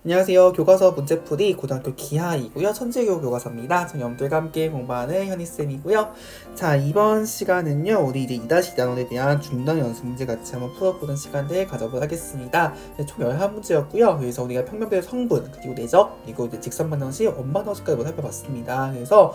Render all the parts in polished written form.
안녕하세요. 교과서 문제풀이 고등학교 기하이고요. 천재교 교과서입니다. 정염들과 함께 공부하는 현희쌤이고요. 자, 이번 시간은요. 우리 이제 2-2 단원에 대한 중단 연습 문제 같이 한번 풀어보는 시간들 가져보도록 하겠습니다. 총 11문제였고요. 그래서 우리가 평면별 성분, 그리고 내적, 그리고 이제 직선방정식, 원방정식까지 살펴봤습니다. 그래서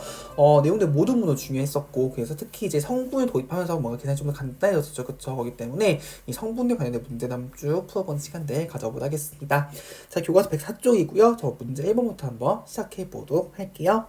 내용들 모두 중요했었고, 그래서 특히 이제 성분을 도입하면서 뭔가 계산이 좀 더 간단해졌죠. 그쵸? 거기 때문에 이 성분에 관련된 문제들 쭉 풀어보는 시간들 가져보도록 하겠습니다. 자, 교과서 104쪽이고요. 저 문제 1번부터 한번 시작해 보도록 할게요.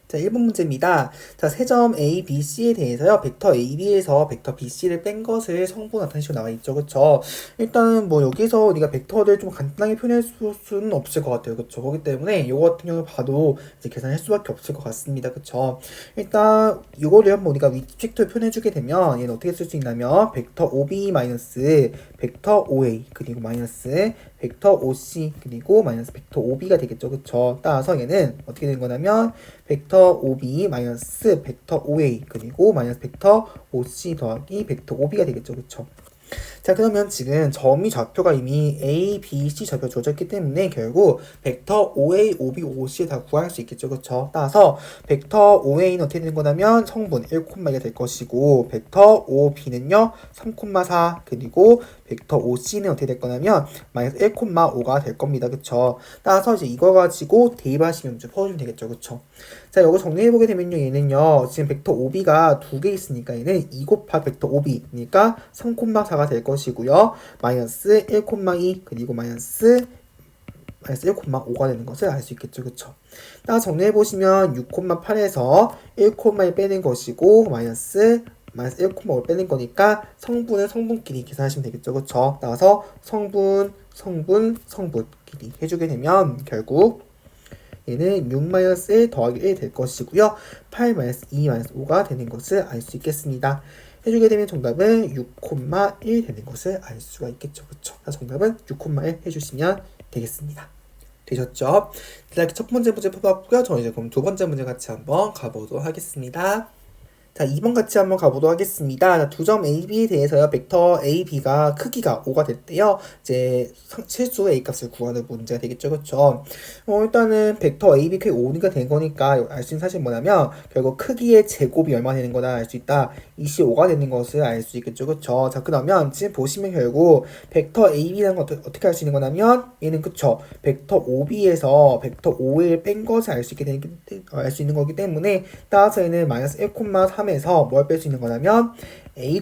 자, 1번 문제입니다. 자, 세점 A, B, C에 대해서요. 벡터 A, B에서 벡터 B, C를 뺀 것을 성분 나타낸 식으로 나와 있죠. 그쵸? 일단은 뭐 여기서 우리가 벡터를 좀 간단하게 표현할 수는 없을 것 같아요. 그쵸? 거기 때문에 이거 같은 경우 봐도 이제 계산할 수밖에 없을 것 같습니다. 그쵸? 일단 이거를 한번 우리가 위치벡터를 표현해주게 되면 얘는 어떻게 쓸 수 있냐면 벡터 OB 마이너스 벡터 OA 그리고 마이너스 벡터 OC 그리고 마이너스 벡터 OB가 되겠죠. 그쵸? 따라서 얘는 어떻게 된 거냐면 벡터 OB 마이너스 벡터 OA 그리고 마이너스 벡터 OC 더하기 벡터 OB가 되겠죠. 그쵸? 자, 그러면 지금 점이 좌표가 이미 A, B, C 좌표 주어져 있기 때문에 결국 벡터 OA, OB, OC 다 구할 수 있겠죠. 그쵸? 따라서 벡터 OA는 어떻게 되는 거냐면 성분 1,2가 될 것이고 벡터 OB는요 3,4 그리고 벡터 OC는 어떻게 될 거냐면 마이너스 1,5가 될 겁니다. 그쵸? 따라서 이제 이거 가지고 대입하시면 좀 풀어주면 되겠죠. 그쵸? 자, 이거 정리해보게 되면요, 얘는요, 지금 벡터 OB가 두 개 있으니까 얘는 2 곱하기 벡터 OB니까 3,4가 될 것이고요. 마이너스 1,2 그리고 마이너스 1,5가 되는 것을 알 수 있겠죠. 그쵸? 따라서 정리해보시면 6,8에서 1,1 빼는 것이고 마이너스 1,5를 빼는 거니까 성분은 성분끼리 계산하시면 되겠죠. 그쵸? 따라서 성분끼리 해주게 되면 결국 얘는 6-1 더하기 1 될 것이고요. 8-2-5가 되는 것을 알 수 있겠습니다. 해주게 되면 정답은 6,1 되는 것을 알 수가 있겠죠. 그쵸? 정답은 6,1 해주시면 되겠습니다. 되셨죠? 이렇게 첫 번째 문제 풀어봤고요. 저 이제 그럼 두 번째 문제 같이 한번 가보도록 하겠습니다. 자, 2번 같이 한번 가보도록 하겠습니다. 두 점 A, B에 대해서요. 벡터 A, B가 크기가 5가 됐대요. 이제 실수 A 값을 구하는 문제가 되겠죠. 그쵸? 일단은 벡터 A, B 크기 5가 된 거니까 알 수 있는 사실이 뭐냐면 결국 크기의 제곱이 얼마 되는 거다 알 수 있다. 25가 되는 것을 알 수 있겠죠. 그쵸? 자, 그러면 지금 보시면 결국 벡터 A, B라는 거 어떻게 알 수 있는 거냐면 얘는 그쵸? 벡터 OB에서 벡터 5를 뺀 것을 알 수 있는 거기 때문에 따라서 얘는 마이너스 1,3에서 뭘 뺄 수 있는 거냐면 A,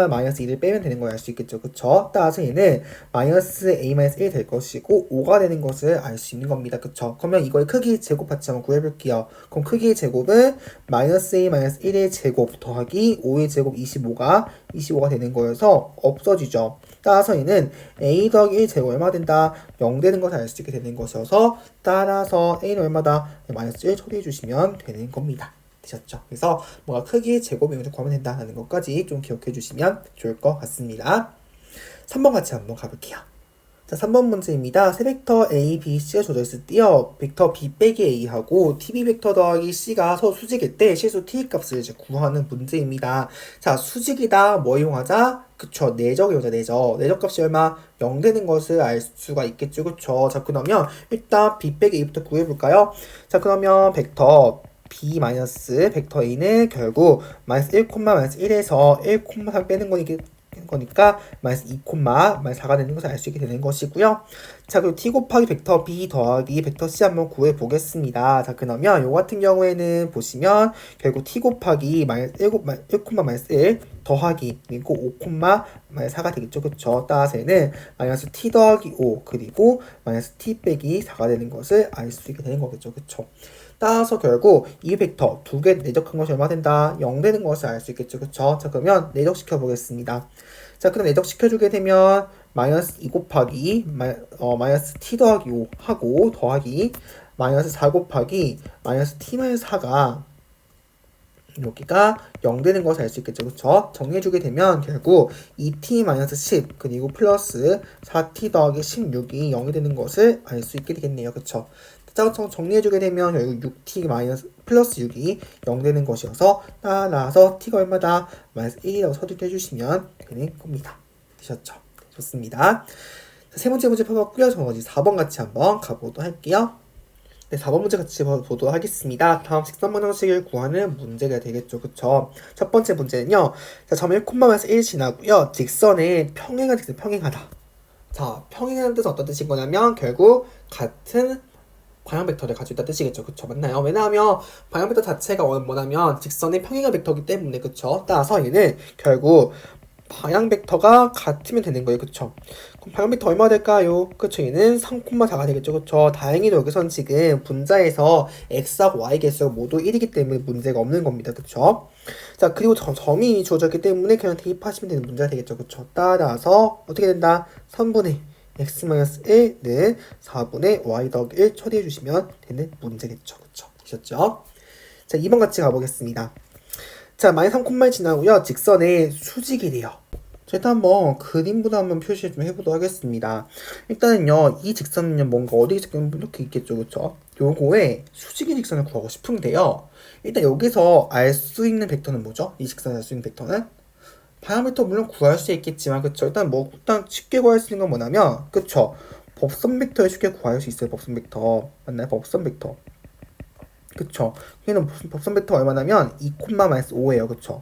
마이너스 2를 빼면 되는 걸 알 수 있겠죠. 그쵸? 따라서 얘는 마이너스 A 마이너스 1 될 것이고 5가 되는 것을 알 수 있는 겁니다. 그쵸? 그러면 이거의 크기 제곱 같이 한번 구해볼게요. 그럼 크기의 제곱은 마이너스 A 마이너스 1의 제곱 더하기 5의 제곱 25가 되는 거여서 없어지죠. 따라서 얘는 A 더하기 1 제곱 얼마 된다? 0 되는 것을 알 수 있게 되는 것이어서 따라서 A는 얼마다? 마이너스 1 처리해 주시면 되는 겁니다. 되셨죠? 그래서 뭔가 크기의 제곱을 구하면 된다는 것까지 좀 기억해 주시면 좋을 것 같습니다. 3번 같이 한번 가볼게요. 자, 3번 문제입니다. 세 벡터 A, B, C가 주어져 있을 때요. 벡터 B 빼기 A하고 TB 벡터 더하기 C가 서로 수직일 때 실수 T 값을 이제 구하는 문제입니다. 자, 수직이다. 뭐 이용하자? 그쵸. 내적 이용하자. 내적 값이 얼마? 0 되는 것을 알 수가 있겠죠. 그쵸. 자, 그러면 일단 B 빼기 A부터 구해볼까요? 자, 그러면 벡터 B 마이너스 벡터 A는 결국 마이너스 1,-1에서 1,3 빼는 거니까 마이너스 2, 마이너스 4가 되는 것을 알 수 있게 되는 것이고요. 자, 그리고 T 곱하기 벡터 B 더하기 bek터 C 한번 구해 보겠습니다. 자, 그러면 요 같은 경우에는 보시면 결국 T 곱하기 마이너스 1, 마이너스 1 더하기 그리고 5, 마이너스 4가 되겠죠. 그쵸? 따라서 얘는 마이너스 T 더하기 5 그리고 마이너스 T 빼기 4가 되는 것을 알 수 있게 되는 거겠죠. 그쵸? 따라서 결국 이 벡터 두 개 내적한 것이 얼마 된다? 0 되는 것을 알 수 있겠죠. 그쵸? 자, 그러면 내적시켜 보겠습니다. 자, 그럼 내적시켜주게 되면 마이너스 2 곱하기 마이너스 t 더하기 5 하고 더하기 마이너스 4 곱하기 마이너스 t 마이너스 4가 여기가 0 되는 것을 알 수 있겠죠. 그쵸? 정리해주게 되면 결국 2t-10 그리고 플러스 4t 더하기 16이 0이 되는 것을 알 수 있게 되겠네요. 그쵸? 정리해주게 되면 결국 6t 플러스 6이 0 되는 것이어서 따라서 t가 얼마다? 마이너스 1이라고 서술해 주시면 되는 겁니다. 되셨죠? 좋습니다. 세 번째 문제 펴봤고요. 저는 이제 4번 같이 한번 가보도록 할게요. 네, 4번 문제 같이 보도록 하겠습니다. 다음 직선 방정식을 구하는 문제가 되겠죠. 그쵸? 첫 번째 문제는요. 자, 점 1,1 지나고요. 직선의 평행한 직선 평행하다. 자, 평행하는 뜻은 어떤 뜻인 거냐면 결국 같은 방향 벡터를 가지고 있다는 뜻이겠죠. 그쵸? 맞나요? 왜냐하면 방향 벡터 자체가 뭐냐면 직선의 평행한 벡터이기 때문에 그쵸? 따라서 얘는 결국 방향 벡터가 같으면 되는 거예요. 그쵸? 그럼 방향 벡터 얼마 될까요? 그쵸? 얘는 3,4가 되겠죠. 그쵸? 다행히도 여기선 지금 분자에서 x하고 y 개수가 모두 1이기 때문에 문제가 없는 겁니다. 그쵸? 자, 그리고 점이 주어졌기 때문에 그냥 대입하시면 되는 문제가 되겠죠. 그쵸? 따라서 어떻게 된다? 3분의 x-1는 4분의 y 더하기 1 처리해 주시면 되는 문제겠죠. 그쵸? 되셨죠? 자, 2번 같이 가보겠습니다. 자, 마이너스 3콤마를 지나고요. 직선의 수직이래요. 자, 일단 한번 그림부터 한번 표시 좀 해보도록 하겠습니다. 일단은요, 이 직선은요, 뭔가 어디 지금 이렇게 있겠죠, 그쵸? 요거에 수직인 직선을 구하고 싶은데요. 일단 여기서 알 수 있는 벡터는 뭐죠? 이 직선을 알 수 있는 벡터는? 방향 벡터 물론 구할 수 있겠지만, 그쵸? 일단 쉽게 구할 수 있는 건 뭐냐면, 그쵸? 법선 벡터에 쉽게 구할 수 있어요, 법선 벡터. 맞나요? 법선 벡터. 그쵸? 얘는 법선 벡터 얼마냐면 2,-5예요. 그쵸?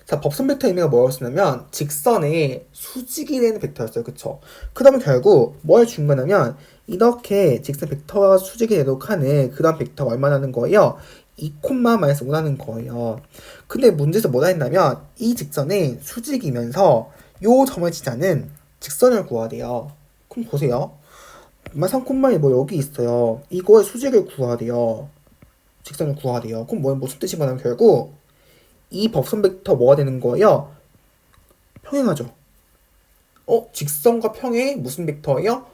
자, 법선 벡터 의미가 뭐였냐면 직선의 수직이 되는 벡터였어요. 그쵸? 그 다음에 결국 뭘 준 거냐면 이렇게 직선 벡터와 수직이 되도록 하는 그런 벡터가 얼마나는 거예요? 2,-5라는 거예요. 근데 문제에서 뭐라 했냐면 이 직선의 수직이면서 요 점을 지나는 직선을 구해야 돼요. 그럼 보세요. 3,1 뭐 여기 있어요. 이거의 수직을 구해야 돼요. 직선을 구해야 돼요. 그럼 무슨 뜻인 거냐면 결국 이 법선 벡터 뭐가 되는 거예요? 평행하죠. 직선과 평행 무슨 벡터예요?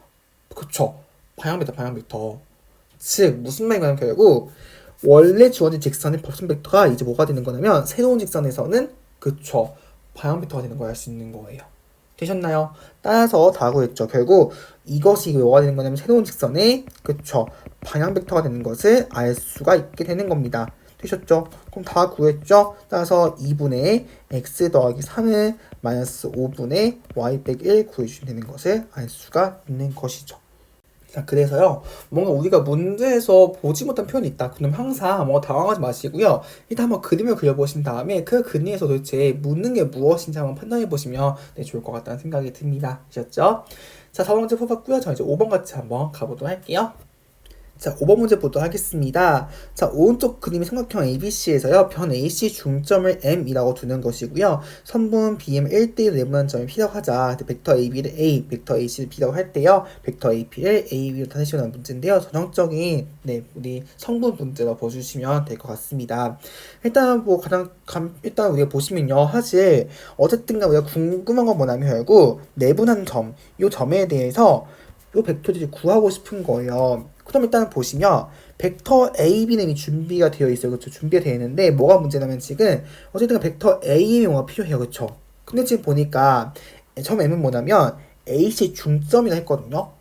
그쵸. 방향 벡터, 방향 벡터. 즉 무슨 말이냐면 결국 원래 주어진 직선의 법선 벡터가 이제 뭐가 되는 거냐면 새로운 직선에서는 그쵸. 방향 벡터가 되는 걸 알 수 있는 거예요. 되셨나요? 따라서 다 구했죠. 결국 이것이 뭐가 되는 거냐면 새로운 직선의 그쵸. 방향 벡터가 되는 것을 알 수가 있게 되는 겁니다. 되셨죠? 그럼 다 구했죠? 따라서 2분의 x 더하기 3을 마이너스 5분의 y 빼기 1 구해주시면 되는 것을 알 수가 있는 것이죠. 자, 그래서요, 뭔가 우리가 문제에서 보지 못한 표현이 있다. 그럼 항상 뭐 당황하지 마시고요. 일단 한번 그림을 그려보신 다음에 그 그림에서 도대체 묻는 게 무엇인지 한번 판단해 보시면 좋을 것 같다는 생각이 듭니다. 아셨죠? 자, 4번 문제 뽑았고요. 저 이제 5번 같이 한번 가보도록 할게요. 자, 5번 문제 보도록 하겠습니다. 자, 오른쪽 그림이 삼각형 ABC에서요. 변 AC 중점을 M이라고 두는 것이고요. 선분 BM 1대1 내분한 점이 P라고 하자. 벡터 AB를 A, 벡터 AC를 B라고 할 때요. 벡터 AP를 AB로 다시는 문제인데요. 전형적인 우리 성분 문제로 보여주시면 될 것 같습니다. 일단 일단 우리가 보시면요. 사실 어쨌든가 우리가 궁금한 건 뭐냐면 결국 내분한 점, 이 점에 대해서 이 벡터들이 구하고 싶은 거예요. 그럼 일단 보시면 벡터 AB는 이미 준비가 되어 있어요. 그렇죠? 준비가 되어 있는데 뭐가 문제냐면 지금 어쨌든 벡터 A의 용어가 필요해요. 그렇죠? 근데 지금 보니까 점 M은 뭐냐면 AC 중점이라 했거든요.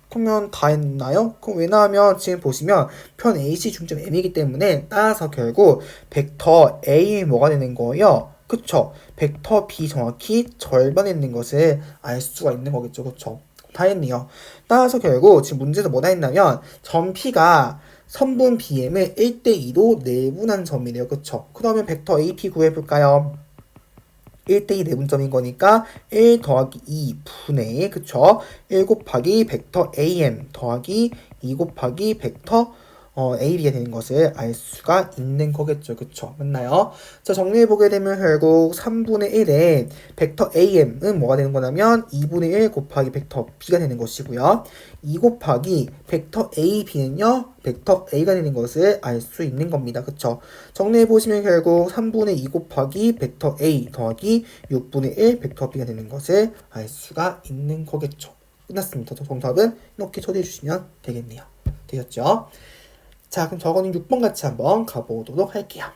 그러면 다 했나요? 그럼 왜냐하면 지금 보시면 편 AC 중점 M이기 때문에 따라서 결국 벡터 A의 뭐가 되는 거예요? 그쵸? 벡터 B 정확히 절반에 있는 것을 알 수가 있는 거겠죠. 그쵸? 다 했네요. 따라서 결국 지금 문제에서 뭐다 했냐면 점 P가 선분 BM을 1대2로 내분한 점이래요. 그쵸? 그러면 벡터 AP 구해볼까요? 1대2 내분점인 거니까 1 더하기 2 분의 그쵸? 1 곱하기 벡터 AM 더하기 2 곱하기 벡터 AB가 되는 것을 알 수가 있는 거겠죠. 그쵸? 맞나요? 자, 정리해보게 되면 결국 3분의 1에 벡터 AM은 뭐가 되는 거냐면 2분의 1 곱하기 벡터 B가 되는 것이고요. 2 곱하기 벡터 AB는요. 벡터 A가 되는 것을 알 수 있는 겁니다. 그쵸? 정리해보시면 결국 3분의 2 곱하기 벡터 A 더하기 6분의 1 벡터 B가 되는 것을 알 수가 있는 거겠죠. 끝났습니다. 정답은 이렇게 처리해주시면 되겠네요. 되셨죠? 자, 그럼 저거는 6번 같이 한번 가보도록 할게요.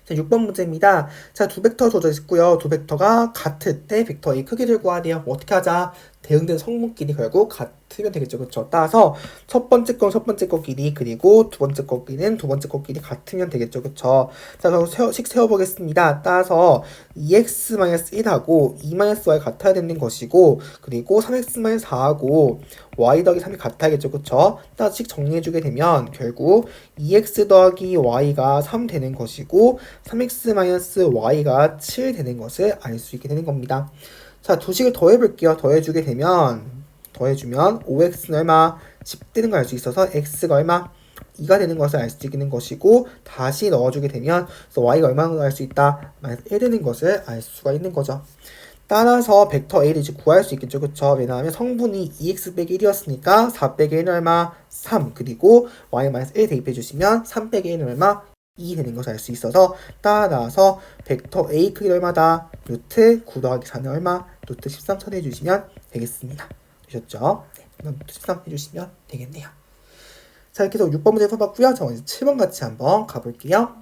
자, 6번 문제입니다. 자, 두 벡터 주어져 있고요. 두 벡터가 같을 때 벡터 A 크기를 구하래요. 어떻게 하자? 대응된 성분끼리 결국 같으면 되겠죠. 그쵸? 따라서 첫 번째 건 첫 번째 거 길이, 그리고 두 번째 거 길이는 두 번째 거 길이 같으면 되겠죠. 그쵸? 자, 그럼 식 세워보겠습니다. 따라서 2x-1하고 2-y 같아야 되는 것이고, 그리고 3x-4하고 y 더하기 3이 같아야겠죠. 그쵸? 따라서 식 정리해주게 되면 결국 2x 더하기 y가 3 되는 것이고 3x-y가 7 되는 것을 알 수 있게 되는 겁니다. 자, 두 식을 더해볼게요. 더해주면 5x는 얼마? 10 되는 걸 알 수 있어서 x가 얼마? 2가 되는 것을 알 수 있는 것이고, 다시 넣어주게 되면 그래서 y가 얼마나 알 수 있다? -1 되는 것을 알 수가 있는 거죠. 따라서 벡터 a를 이제 구할 수 있겠죠. 그쵸? 왜냐하면 성분이 2x 빼기 1이었으니까 4 빼기 1은 얼마? 3. 그리고 y-1 대입해 주시면 3 빼기 1은 얼마? 2 되는 것을 알 수 있어서, 따라서 벡터 a 크기 얼마다? 루트 9 더하기 4는 얼마? 루트 13 처리해 주시면 되겠습니다. 되셨죠? 네, 루트 13 해주시면 되겠네요. 자, 이렇게 해서 6번 문제 풀어봤고요. 자, 이제 7번 같이 한번 가볼게요.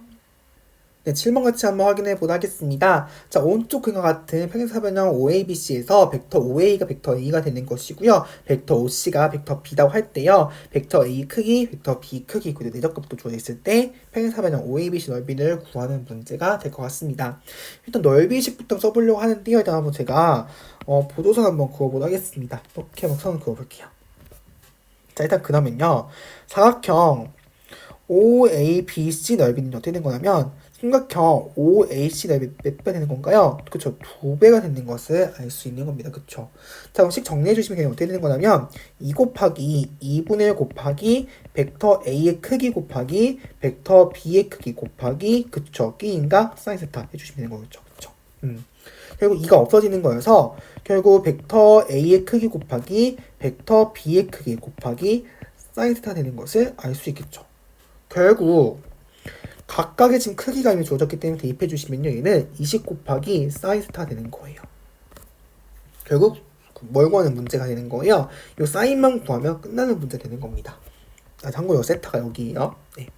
네, 7번 같이 한번 확인해 보도록 하겠습니다. 자, 오른쪽 그림과 같은 평행사변형 OABC에서 벡터 OA가 벡터 A가 되는 것이고요. 벡터 OC가 벡터 B라고 할 때요. 벡터 A 크기, 벡터 B 크기, 그리고 내적값도 주어져 있을 때 평행사변형 OABC 넓이를 구하는 문제가 될 것 같습니다. 일단 넓이식부터 써보려고 하는데요. 일단 한번 제가 보도선 한번 그어보도록 하겠습니다. 이렇게 한번 선을 그어볼게요. 자, 일단 그 다음엔요. 사각형 OABC 넓이는 어떻게 된 거냐면 삼각형 OAC 넓이 몇 배 되는 건가요? 그쵸, 2배가 되는 것을 알 수 있는 겁니다. 그쵸? 자, 그럼 식 정리해 주시면 그냥 어떻게 되는 거냐면 2 곱하기 2분의 1 곱하기 벡터 A의 크기 곱하기 벡터 B의 크기 곱하기, 그쵸, 끼인각 사인 세타 해주시면 되는 거겠죠. 그쵸? 결국 2가 없어지는 거여서 결국 벡터 A의 크기 곱하기 벡터 B의 크기 곱하기 사인 세타 되는 것을 알 수 있겠죠. 결국 각각의 지금 크기가 이미 주어졌기 때문에 대입해 주시면요, 얘는 20 곱하기 사인 세타 되는 거예요. 결국 뭘 구하는 문제가 되는 거예요. 이 사인만 구하면 끝나는 문제 되는 겁니다. 참고로 세타가 여기에요. 네.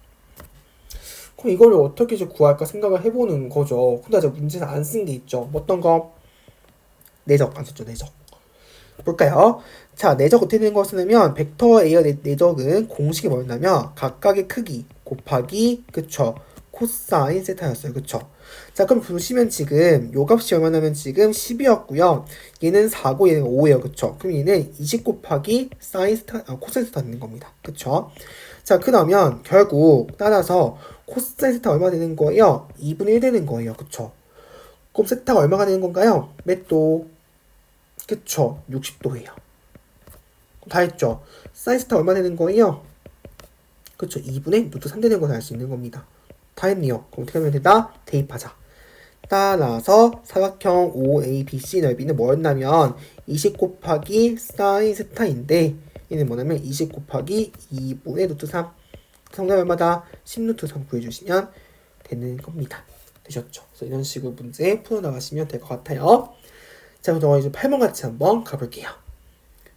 그럼 이걸 어떻게 이제 구할까 생각을 해보는 거죠. 근데 아직 문제는 안 쓴 게 있죠. 어떤 거? 내적 안 썼죠. 내적. 볼까요? 자, 내적 어떻게 되는 거 쓰냐면 벡터 A의 내적은 공식이 뭐였냐면 각각의 크기 곱하기, 그쵸, 코사인 세타였어요. 그쵸? 자, 그럼 보시면 지금 요 값이 얼마냐면 지금 10이었고요. 얘는 4고 얘는 5예요. 그쵸? 그럼 얘는 20 곱하기 사인 세타, 코사인 세타 되는 겁니다. 그쵸? 자, 그러면 결국 따라서 코사인 세타 얼마 되는 거예요? 2분의 1 되는 거예요. 그쵸? 그럼 세타가 얼마가 되는 건가요? 몇 도? 그쵸? 60도예요. 다 했죠? 사인 세타 얼마 되는 거예요? 그쵸? 2분의 루트 3 되는 것을 알 수 있는 겁니다. 다 했네요. 그럼 어떻게 하면 된다? 대입하자. 따라서 사각형 OABC 넓이는 뭐였냐면 20 곱하기 사인 세타인데 얘는 뭐냐면 20 곱하기 2분의 루트 3, 정답 얼마다? 10루트 3 구해주시면 되는 겁니다. 되셨죠? 그래서 이런 식으로 문제 풀어나가시면 될 것 같아요. 자, 그럼 이제 8번 같이 한번 가볼게요.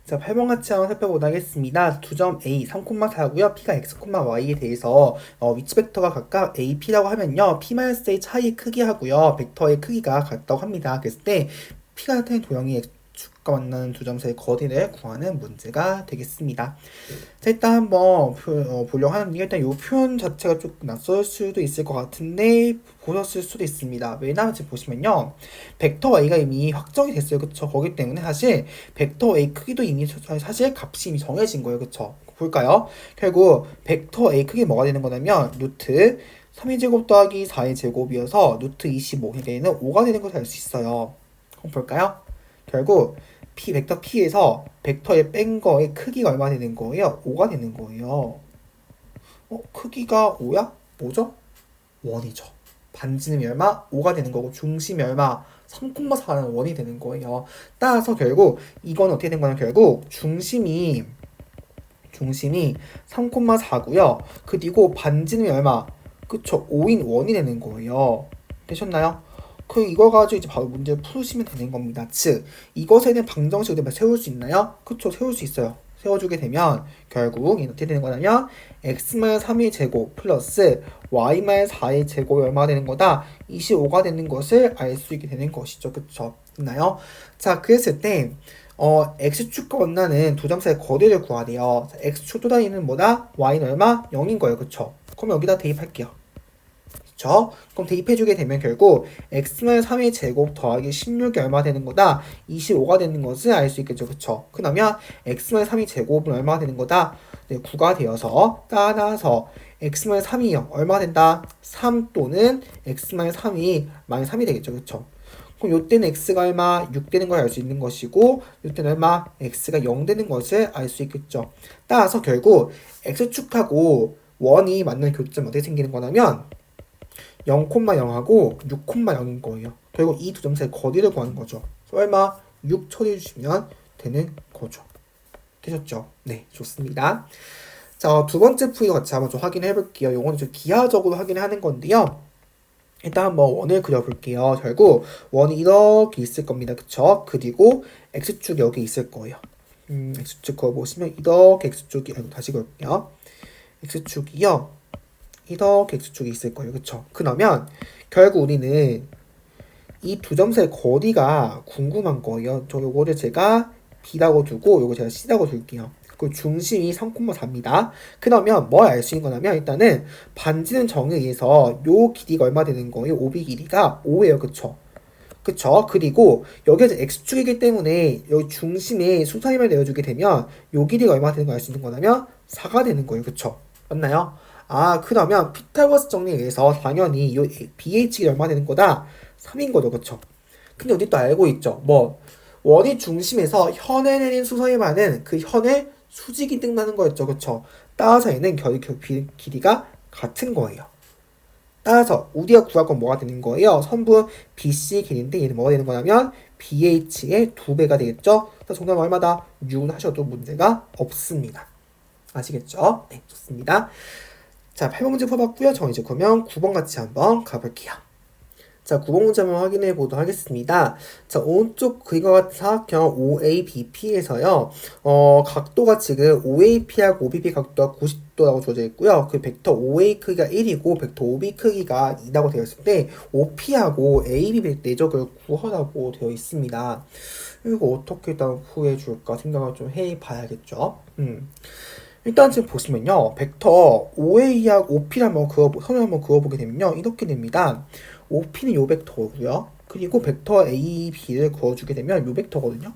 자, 8번 같이 한번 살펴보도록 하겠습니다. 두 점 A, 3,4고요. P가 X, Y에 대해서 위치 벡터가 각각 A, P라고 하면요. P-A의 차이 크기 하고요. 벡터의 크기가 같다고 합니다. 그랬을 때 P 같은 도형이 X축과 만나는 두 점 사이의 거리를 구하는 문제가 되겠습니다. 자, 일단 한번 보려고 하는데 일단 이 표현 자체가 조금 낯설 수도 있을 것 같은데 보셨을 수도 있습니다. 왜냐하면 지금 보시면요, 벡터 A가 이미 확정이 됐어요. 그쵸? 거기 때문에 사실 벡터 A 크기도 이미 사실 값이 이미 정해진 거예요. 그쵸? 볼까요? 결국 벡터 A 크기 뭐가 되는 거냐면 루트 3의 제곱 더하기 4의 제곱이어서 루트 25, 그러니까 얘는 5가 되는 것을 알 수 있어요. 한번 볼까요? 결국 P, 벡터 P에서 벡터에 뺀 거의 크기가 얼마 되는 거예요? 5가 되는 거예요. 크기가 5야? 뭐죠? 1이죠. 반지름이 얼마? 5가 되는 거고 중심이 얼마? 3,4는 1이 되는 거예요. 따라서 결국 이건 어떻게 된 거냐면 결국 중심이 3,4고요. 그리고 반지름이 얼마? 그쵸? 5인 1이 되는 거예요. 되셨나요? 이거 가지고 이제 바로 문제를 풀으시면 되는 겁니다. 즉, 이것에 대한 방정식을 세울 수 있나요? 그쵸, 세울 수 있어요. 세워주게 되면 결국 이게 어떻게 되는 거냐면 x-3의 제곱 플러스 y-4의 제곱이 얼마가 되는 거다? 25가 되는 것을 알 수 있게 되는 것이죠. 그쵸? 있나요? 자, 그랬을 때 x축과 원나는 두 점 사이 거리를 구하래요. x축 또 다니는 뭐다? y는 얼마? 0인 거예요. 그쵸? 그럼 여기다 대입할게요. 그쵸? 그럼 대입해주게 되면 결국 x-3의 제곱 더하기 16이 얼마 되는 거다? 25가 되는 것을 알 수 있겠죠. 그쵸? 그러면 x-3의 제곱은 얼마 되는 거다? 네, 9가 되어서 따라서 x-3이 0 얼마 된다? 3 또는 x-3이 -3이 되겠죠. 그쵸? 그럼 요때는 x가 얼마? 6 되는 걸 알 수 있는 것이고 요때는 얼마? x가 0 되는 것을 알 수 있겠죠. 따라서 결국 x축하고 원이 맞는 교점 어떻게 생기는 거냐면 0,0하고 6,0인 거예요. 결국 이 두 점 사이 거리를 구하는 거죠. 얼마? 6 처리해 주시면 되는 거죠. 되셨죠? 네, 좋습니다. 자, 두 번째 풀이도 같이 한번 좀 확인해 볼게요. 요거는 좀 기하적으로 확인하는 건데요. 일단 한번 원을 그려볼게요. 결국 원이 이렇게 있을 겁니다. 그쵸? 그리고 x축이 여기 있을 거예요. x축 그어보시면 이렇게 x축이 다시 그럴게요. x축이요. 이렇게 x축이 있을 거예요. 그쵸? 그러면 결국 우리는 이 두 점 사이 거리가 궁금한 거예요. 저 요거를 제가 b라고 두고 요거 제가 c라고 둘게요. 그 중심이 3,4입니다. 그러면 뭘 알 수 있는 거냐면 일단은 반지는 정에 의해서 요 길이가 얼마 되는 거예요? OB 길이가 5예요. 그쵸? 그쵸? 그리고 여기가 이제 x축이기 때문에 여기 중심에 수선임을 내어주게 되면 요 길이가 얼마 되는 걸 알 수 있는 거냐면 4가 되는 거예요. 그쵸? 맞나요? 아, 그러면 피타고라스 정리에 의해서 당연히 요 BH가 얼마 되는 거다? 3인 거죠. 그쵸? 근데 우리 또 알고 있죠. 뭐 원이 중심에서 현에 내린 수선임하는 그 현의 수직이 뜬다는 거였죠. 그쵸? 따라서 얘는 길이가 같은 거예요. 따라서 우리가 구할 건 뭐가 되는 거예요? 선분 BC 길인데 얘는 뭐가 되는 거냐면 BH의 2배가 되겠죠? 그래서 정답은 얼마다? 6을 하셔도 문제가 없습니다. 아시겠죠? 네, 좋습니다. 자, 8번 문제 풀어봤고요. 저 이제 그러면 9번 같이 한번 가볼게요. 자, 9번 문제 한번 확인해 보도록 하겠습니다. 자, 오른쪽 그림과 같은 사각형 OABP에서요, 각도가 지금 OAP하고 OBP 각도가 90도라고 주어져 있고요. 그 벡터 OA 크기가 1이고 벡터 OB 크기가 2라고 되어 있을 때 OP하고 AB 내적을 구하라고 되어 있습니다. 이거 어떻게 일단 구해줄까 생각을 좀 해봐야겠죠. 일단 지금 보시면요, 벡터 OA하고 OP를 한번 선을 한번 그어보게 되면요, 이렇게 됩니다. OP는 요 벡터고요. 그리고 벡터 AB를 그어주게 되면 요 벡터거든요.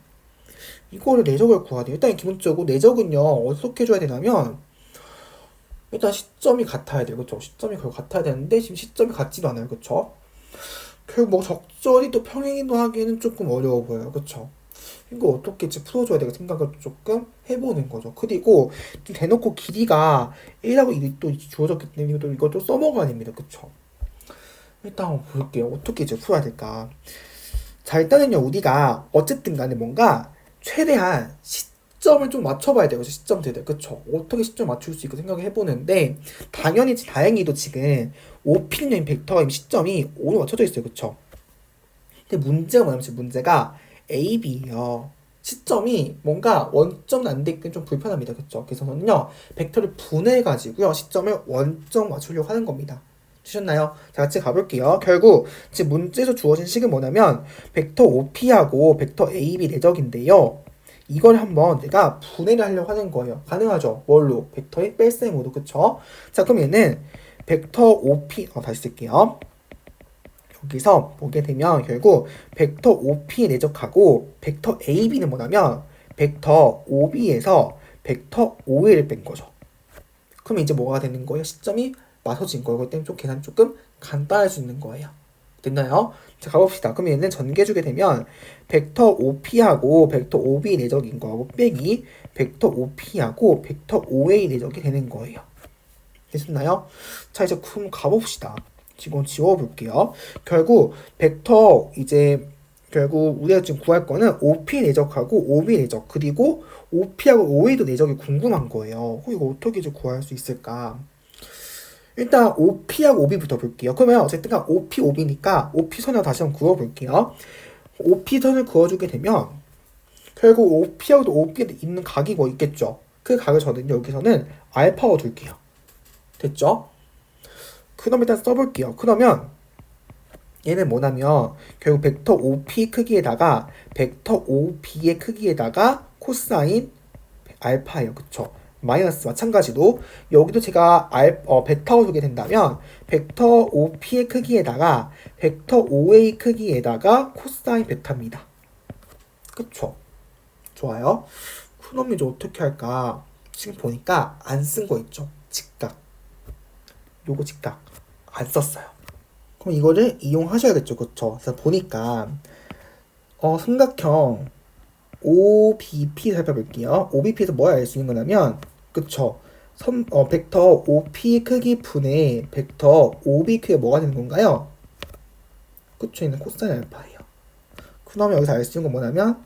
이거를 내적을 구해야 돼요. 일단 기본적으로 내적은요, 어떻게 줘야 되냐면, 일단 시점이 같아야 돼요. 그쵸? 시점이 거의 같아야 되는데, 지금 시점이 같지도 않아요. 그쵸? 결국 뭐 적절히 또 평행이도 하기에는 조금 어려워 보여요. 그쵸? 이거 어떻게 풀어줘야 되겠 생각을 조금 해보는 거죠. 그리고 대놓고 길이가 1하고 2이 또 주어졌기 때문에 이것도 써먹어야 됩니다. 그쵸? 일단 한번 볼게요. 어떻게 풀어야 될까? 자, 일단은요, 우리가 어쨌든 간에 뭔가 최대한 시점을 좀 맞춰봐야 돼요. 시점들을. 그쵸? 어떻게 시점 맞출 수 있고 생각을 해보는데, 당연히 다행히도 지금 OP는 벡터의 시점이 5로 맞춰져 있어요. 그쵸? 근데 문제가 뭐냐면 지금 문제가 AB예요. 시점이 뭔가 원점 난데기는 좀 불편합니다. 그쵸? 그래서 저는요, 벡터를 분해해가지고요, 시점을 원점 맞추려고 하는 겁니다. 되셨나요? 자, 같이 가볼게요. 결국 지금 문제에서 주어진 식은 뭐냐면 벡터 OP하고 벡터 AB 내적인데요. 이걸 한번 내가 분해를 하려고 하는 거예요. 가능하죠? 뭘로? 벡터의 뺄셈으로. 그쵸? 자, 그럼 얘는 벡터 OP 다시 쓸게요. 여기서 보게 되면 결국 벡터 OP 내적하고 벡터 AB는 뭐냐면 벡터 OB에서 벡터 OA를 뺀 거죠. 그럼 이제 뭐가 되는 거예요? 시점이 맞춰진 거예요. 그렇기 때문에 좀 계산이 조금 간단할 수 있는 거예요. 됐나요? 자, 가봅시다. 그럼 얘는 전개주게 되면 벡터 OP하고 벡터 OB 내적인 거하고 빼기 벡터 OP하고 벡터 OA 내적이 되는 거예요. 됐나요? 자, 이제 그럼 가봅시다. 지금 지워볼게요. 결국 벡터 결국 우리가 지금 구할 거는 OP 내적하고 OB 내적 그리고 OP하고 OA도 내적이 궁금한 거예요. 이거 어떻게 구할 수 있을까? 일단 OP하고 OB부터 볼게요. 그러면 어쨌든 OP, OB니까 OP 선을 다시 한번 그어볼게요. OP 선을 그어주게 되면 결국 OP하고 OB에 있는 각이 뭐 있겠죠? 그 각을 저는 여기서는 알파로 둘게요. 됐죠? 그럼 일단 써볼게요. 그러면 얘는 뭐냐면 결국 벡터 OP 크기에다가 벡터 OB의 크기에다가 코사인 알파예요. 그쵸? 마이너스 마찬가지로 여기도 제가 베타로 두게 된다면 벡터 OP의 크기에다가 벡터 OA 크기에다가 코사인 베타입니다. 그쵸? 좋아요. 그럼 이제 어떻게 할까? 지금 보니까 안 쓴 거 있죠? 직각. 요거 직각. 안 썼어요. 그럼 이거를 이용하셔야겠죠? 그쵸? 그래서 보니까 삼각형 OBP 살펴볼게요. OBP에서 뭐야 알 수 있는 거냐면 그쵸? 벡터 OP 크기 분의 벡터 OB 크기가 뭐가 되는 건가요? 그쵸? 얘는 코사인 알파예요. 그 다음에 여기서 알 수 있는 건 뭐냐면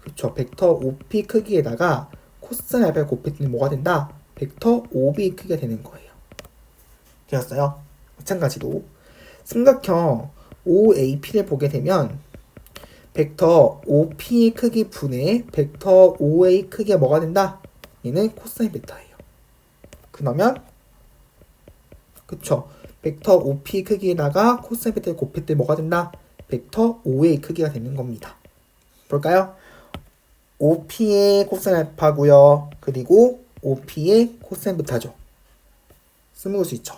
그쵸? 벡터 OP 크기에다가 코사인 알파를 곱했더니 뭐가 된다? 벡터 OB 크기가 되는 거예요. 되었어요? 마찬가지로 삼각형 OAP를 보게 되면 벡터 OP 크기 분의 벡터 OA 크기가 뭐가 된다? 얘는 코사인 베타예요. 그러면 그쵸? 벡터 OP 크기에다가 코사인 베타를 곱했더니 뭐가 된다? 벡터 OA 크기가 되는 겁니다. 볼까요? OP의 코사인 알파고요. 그리고 OP의 코사인 베타죠. 써먹을 수 있죠.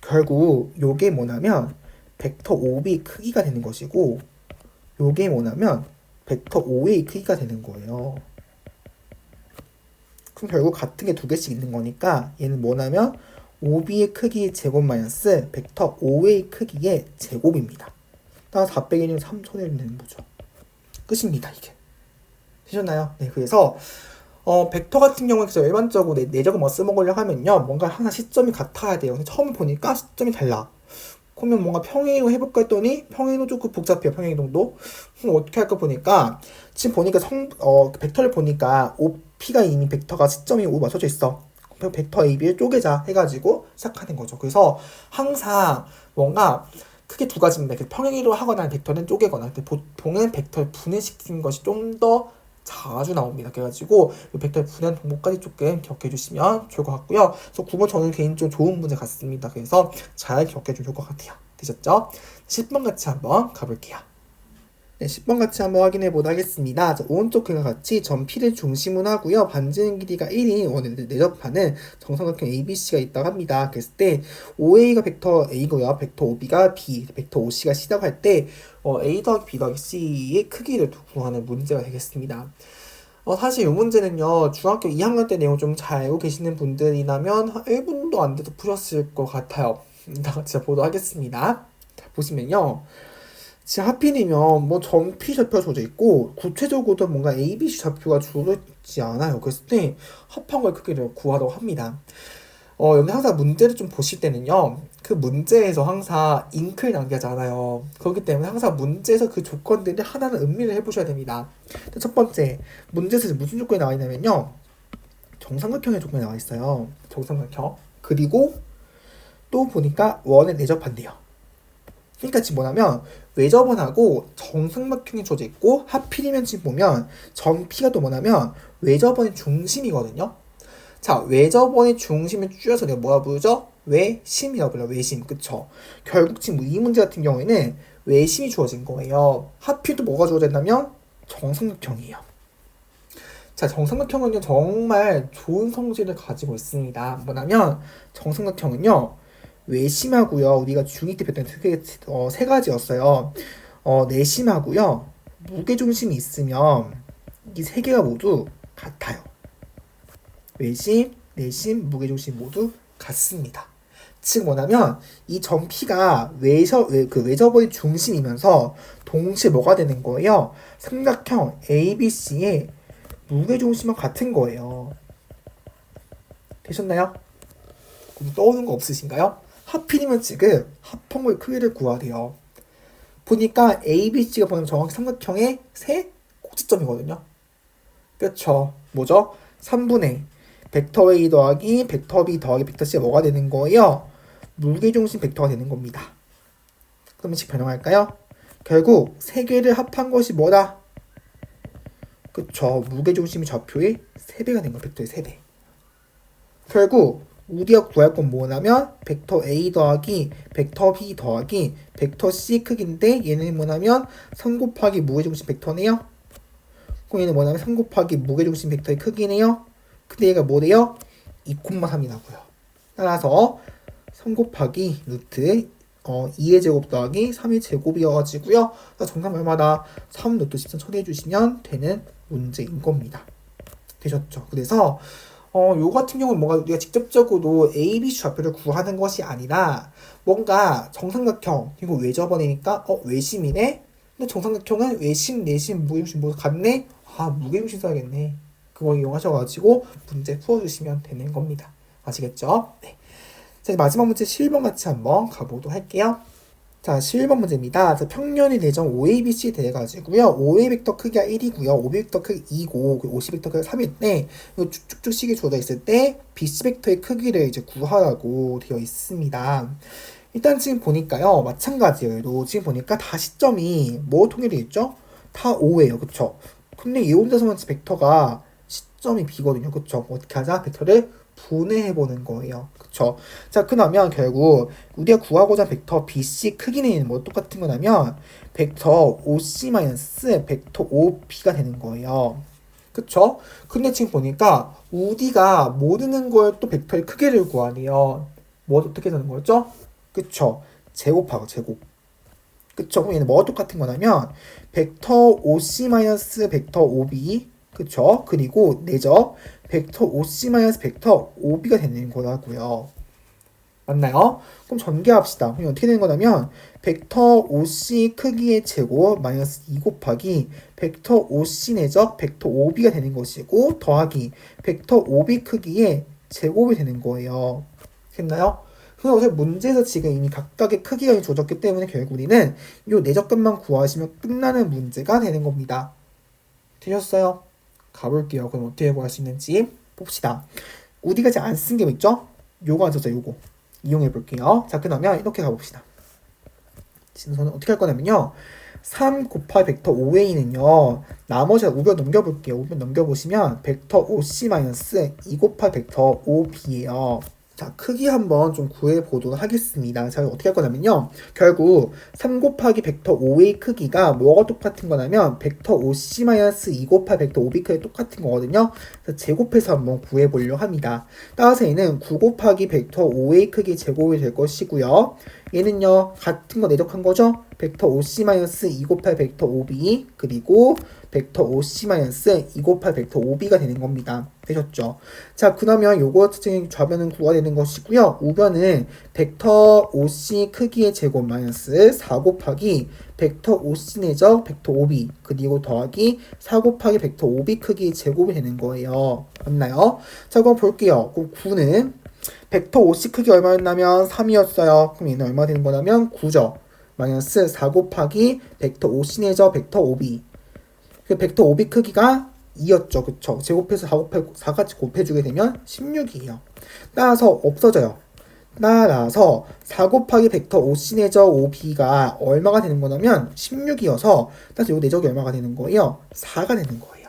결국 요게 뭐냐면 벡터 OB 크기가 되는 것이고 요게 뭐냐면 벡터 OA 크기가 되는 거예요. 그럼 결국 같은 게 두 개씩 있는 거니까 얘는 뭐냐면 OB의 크기 제곱 마이너스 벡터 OA 크기의 제곱입니다. 따라서 4 빼기 1은 3 손해를 내는 거죠. 끝입니다. 이게. 되셨나요? 네, 그래서 벡터 같은 경우에 일반적으로 내적을 뭐 써먹으려고 하면요. 뭔가 하나 시점이 같아야 돼요. 근데 처음 보니까 시점이 달라. 그러면 뭔가 평행이동 해볼까 했더니 평행이동 조금 복잡해요. 평행이동도. 그럼 어떻게 할까 보니까 지금 보니까 벡터를 보니까 OP가 이미 벡터가 시점이 O 맞춰져 있어. 그럼 벡터 AB를 쪼개자 해가지고 시작하는 거죠. 그래서 항상 뭔가 크게 두 가지입니다. 평행이동 하거나 벡터는 쪼개거나. 근데 보통은 벡터를 분해시키는 것이 좀 더 자주 나옵니다. 그래가지고 벡터의 분해한 동목까지 조금 기억해 주시면 좋을 것 같고요. 그래서 9번 저는 개인적으로 좋은 문제 같습니다. 그래서 잘 기억해 주면 좋을 것 같아요. 되셨죠? 10번 같이 한번 가볼게요. 네, 10번 같이 한번 확인해 보도록 하겠습니다. 자, 오른쪽 그림과 같이 점 P를 중심으로 하고요. 반지름 길이가 1인 원을 내접하는 정삼각형 ABC가 있다고 합니다. 그랬을 때 OA가 벡터 A고요. 벡터 OB가 B, 벡터 OC가 C라고 할 때 A 더하기 B 더하기 C의 크기를 구하는 문제가 되겠습니다. 사실 이 문제는요. 중학교 2학년 때 내용 좀 잘 알고 계시는 분들이라면 1분도 안 돼도 푸셨을 것 같아요. 제가 보도록 하겠습니다. 자, 보시면요. 지금 하필이면 뭐 점 P 좌표가 주어져 있고 구체적으로도 뭔가 ABC 좌표가 주어져 있지 않아요. 그랬을 때 합한 크기를 구하라고 합니다. 여기 항상 문제를 좀 보실 때는요. 그 문제에서 항상 잉크를 낭비하잖아요. 그렇기 때문에 항상 문제에서 그 조건들을 하나는 음미를 해보셔야 됩니다. 첫 번째, 문제에서 무슨 조건이 나와 있냐면요. 정삼각형의 조건이 나와 있어요. 정삼각형. 그리고 또 보니까 원에 내접한대요. 그러니까 지금 뭐냐면 외접원하고 정삼각형이 주어져 있고 하필이면 지금 보면 점 P가 또 뭐냐면 외접원의 중심이거든요. 자, 외접원의 중심을 줄여서 내가 뭐라 부르죠? 외심이라고 불러요. 외심. 그쵸? 결국 지금 이 문제 같은 경우에는 외심이 주어진 거예요. 하필 또 뭐가 주어졌냐면 정삼각형이에요. 자, 정삼각형은요 정말 좋은 성질을 가지고 있습니다. 뭐냐면 정삼각형은요 외심하고요. 우리가 중2 때 배웠던 크게 세 가지였어요. 내심하고요. 무게중심이 있으면 이 세 개가 모두 같아요. 외심, 내심, 무게중심 모두 같습니다. 즉 뭐냐면 이 점 P가 외접원의 중심이면서 동시에 뭐가 되는 거예요? 삼각형 ABC의 무게중심은 같은 거예요. 되셨나요? 떠오르는 거 없으신가요? 하필이면 지금 합평의 크기를 구하래요. 보니까 ABC가 보면 정확히 삼각형의 세 꼭지점이거든요. 그쵸? 뭐죠? 3분의 벡터 A 더하기 벡터 B 더하기 벡터 C가 뭐가 되는 거예요? 무게중심 벡터가 되는 겁니다. 그러면 식 변형할까요? 결국 세 개를 합한 것이 뭐다? 그쵸? 무게중심이 좌표의 3배가 된 거, 벡터의 3배. 결국 우리가 구할 건 뭐냐면 벡터 A 더하기 벡터 B 더하기 벡터 C 크기인데 얘는 뭐냐면 3 곱하기 무게중심 벡터네요. 그럼 얘는 뭐냐면 3 곱하기 무게중심 벡터의 크기네요. 근데 얘가 뭐래요? 2,3이라고요. 따라서 3 곱하기 루트 2의 제곱 더하기 3의 제곱이어가지고요. 정답 얼마다? 3 루트 13 처리해 주시면 되는 문제인 겁니다. 되셨죠? 그래서 요 같은 경우는 뭔가 우리가 직접적으로 A, B 좌표를 구하는 것이 아니라 뭔가 정삼각형 이거 왜 접어내니까 외심이네? 근데 정삼각형은 외심, 내심, 무게중심 모두 같네? 아 무게중심 써야겠네. 그거 이용하셔가지고 문제 풀어주시면 되는 겁니다. 아시겠죠? 네. 자, 마지막 문제 11번 같이 한번 가보도록 할게요. 자, 11번 문제입니다. 자, 평면의 대정 OABC 돼가지고요. OA 벡터 크기가 1이고요. OB 벡터 크기 2고, 50 벡터 크기가 3인데, 이거 쭉쭉쭉 식이 주어져 있을 때, BC 벡터의 크기를 이제 구하라고 되어 있습니다. 일단 지금 보니까요. 마찬가지예요. 지금 보니까 다 시점이 뭐 통일되어 있죠? 다 O예요. 그쵸? 근데 이 혼자서만 벡터가 시점이 B거든요. 그쵸? 어떻게 하자? 벡터를 분해해보는 거예요. 그쵸? 자, 그러면 결국 우리가 구하고자 한 벡터 BC 크기는 뭐 똑같은 거냐면 벡터 OC 마이너스 벡터 OB가 되는 거예요. 그쵸? 근데 지금 보니까 우리가 모르는 걸 또 벡터의 크기를 구하래요. 뭐 어떻게 되는 거였죠? 그쵸? 제곱하고 제곱. 그쵸? 그럼 얘는 뭐가 똑같은 거냐면 벡터 OC 마이너스 벡터 OB 그쵸? 그리고 내적 벡터 OC 마이너스 벡터 OB가 되는 거라고요. 맞나요? 그럼 전개합시다. 그럼 어떻게 되는 거냐면 벡터 OC 크기의 제곱 마이너스 2 곱하기 벡터 OC 내적 벡터 OB가 되는 것이고 더하기 벡터 OB 크기의 제곱이 되는 거예요. 됐나요? 그래서 어차피 문제에서 지금 이미 각각의 크기가 주어졌기 때문에 결국 우리는 이 내적값만 구하시면 끝나는 문제가 되는 겁니다. 되셨어요? 가볼게요. 그럼 어떻게 구할 수 있는지 봅시다. 우리가 이제 안 쓴 게 있죠? 요거 안 썼죠? 요거 이용해 볼게요. 자, 그러면 이렇게 가봅시다. 진선은 어떻게 할 거냐면요. 3 곱하기 벡터 OA는요. 나머지 우변 넘겨볼게요. 우변 넘겨보시면 벡터 OC-2 곱하기 벡터 OB예요. 자, 크기 한번 좀 구해보도록 하겠습니다. 자, 어떻게 할 거냐면요. 결국 3 곱하기 벡터 OA 크기가 뭐가 똑같은 거냐면 벡터 OC-2 곱하기 벡터 OB 크기 똑같은 거거든요. 그래서 제곱해서 한번 구해보려고 합니다. 따라서 얘는 9 곱하기 벡터 OA 크기 제곱이 될 것이고요. 얘는요. 같은 거 내적한 거죠. 벡터 OC-2 곱하기 벡터 OB 그리고 벡터 OC-2 곱하기 벡터 OB가 되는 겁니다. 되셨죠? 자, 그러면 요거 좌변은 9가 되는 것이고요. 우변은 벡터 OC 크기의 제곱 마이너스 4 곱하기 벡터 OC 내적 벡터 OB 그리고 더하기 4 곱하기 벡터 OB 크기의 제곱이 되는 거예요. 맞나요? 자, 그럼 볼게요. 그럼 9는 벡터 OC 크기 얼마였냐면 3이었어요. 그럼 얘는 얼마 되는 거냐면 9죠. 마이너스 4 곱하기 벡터 OC 내적 벡터 OB 그 벡터 OB 크기가 2였죠. 그쵸? 제곱해서 4같이 곱해주게 되면 16이에요. 따라서 없어져요. 따라서 4 곱하기 벡터 OC 내적 OB가 얼마가 되는 거냐면 16이어서 따라서 요 내적이 얼마가 되는 거예요? 4가 되는 거예요.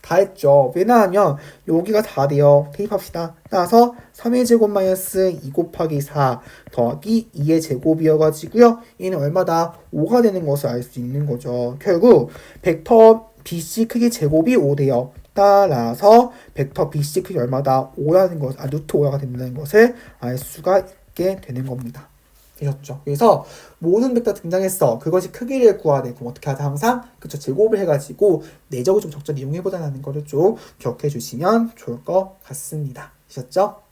다 했죠. 왜냐하면 여기가 다 돼요. 대입합시다. 따라서 3의 제곱 마이너스 2 곱하기 4 더하기 2의 제곱이어가지고요. 얘는 얼마다? 5가 되는 것을 알 수 있는 거죠. 결국 벡터 BC 크기 제곱이 5 돼요. 따라서 벡터 BC 크기 얼마다? 5라는 것, 루트 5가 된다는 것을 알 수가 있게 되는 겁니다. 되셨죠? 그래서 모든 벡터 등장했어. 그것이 크기를 구하래. 그럼 어떻게 하자? 항상 그쵸 제곱을 해가지고 내적을 좀 적절히 이용해보자는 거를 좀 기억해 주시면 좋을 것 같습니다. 되셨죠?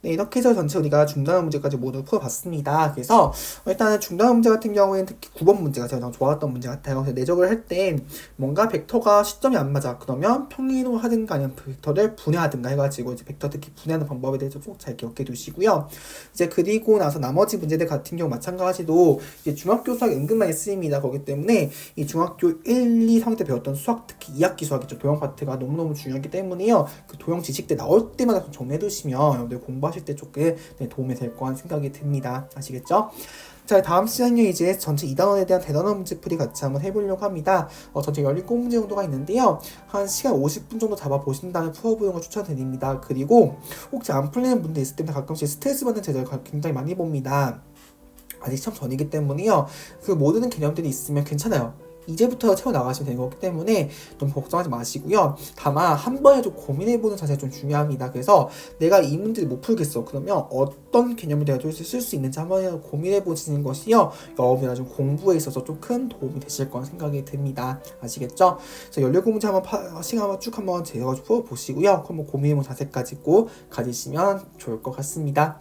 네, 이렇게 해서 전체 우리가 중단원 문제까지 모두 풀어봤습니다. 그래서 일단은 중단원 문제 같은 경우에는 특히 9번 문제가 제가 좋았던 문제 같아요. 그래서 내적을 할 때 뭔가 벡터가 시점이 안 맞아. 그러면 평행이동 하든가 아니면 벡터를 분해하든가 해가지고 이제 벡터 특히 분해하는 방법에 대해서 꼭 잘 기억해 두시고요. 이제 그리고 나서 나머지 문제들 같은 경우 마찬가지로 이제 중학교 수학이 은근 많이 쓰입니다. 거기 때문에 이 중학교 1, 2, 3때 배웠던 수학 특히 2학기 수학이죠. 도형 파트가 너무너무 중요하기 때문에요. 그 도형 지식들 나올 때마다 좀 정리해 두시면 여러분들 공부하실 때 조금 도움이 될 거란 생각이 듭니다. 아시겠죠? 자, 다음 시간에 이제 전체 2단원에 대한 대단원 문제풀이 같이 한번 해보려고 합니다. 전체 17문제 정도가 있는데요. 한 시간 50분 정도 잡아보신 다음에 풀어보는 걸 추천드립니다. 그리고 혹시 안 풀리는 분들 있을 때는 가끔씩 스트레스 받는 제자를 굉장히 많이 봅니다. 아직 시험 전이기 때문에요. 그 모든 개념들이 있으면 괜찮아요. 이제부터 채워나가시면 되는 거기 때문에 너무 걱정하지 마시고요. 다만 한 번에 좀 고민해보는 자세가 좀 중요합니다. 그래서 내가 이 문제를 못 풀겠어. 그러면 어떤 개념을 내가 쓸 수 있는지 한번 고민해보시는 것이요. 여러분이나 좀 공부에 있어서 좀 큰 도움이 되실 거라 생각이 듭니다. 아시겠죠? 그래서 17문제 한번 시간 한번 쭉 한번 재가지고 풀어보시고요. 한번 고민해보는 자세까지 꼭 가지시면 좋을 것 같습니다.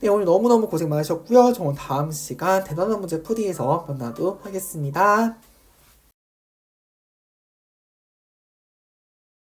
네, 오늘 너무너무 고생 많으셨고요. 저는 다음 시간 대단한 문제 풀이에서 만나도록 하겠습니다.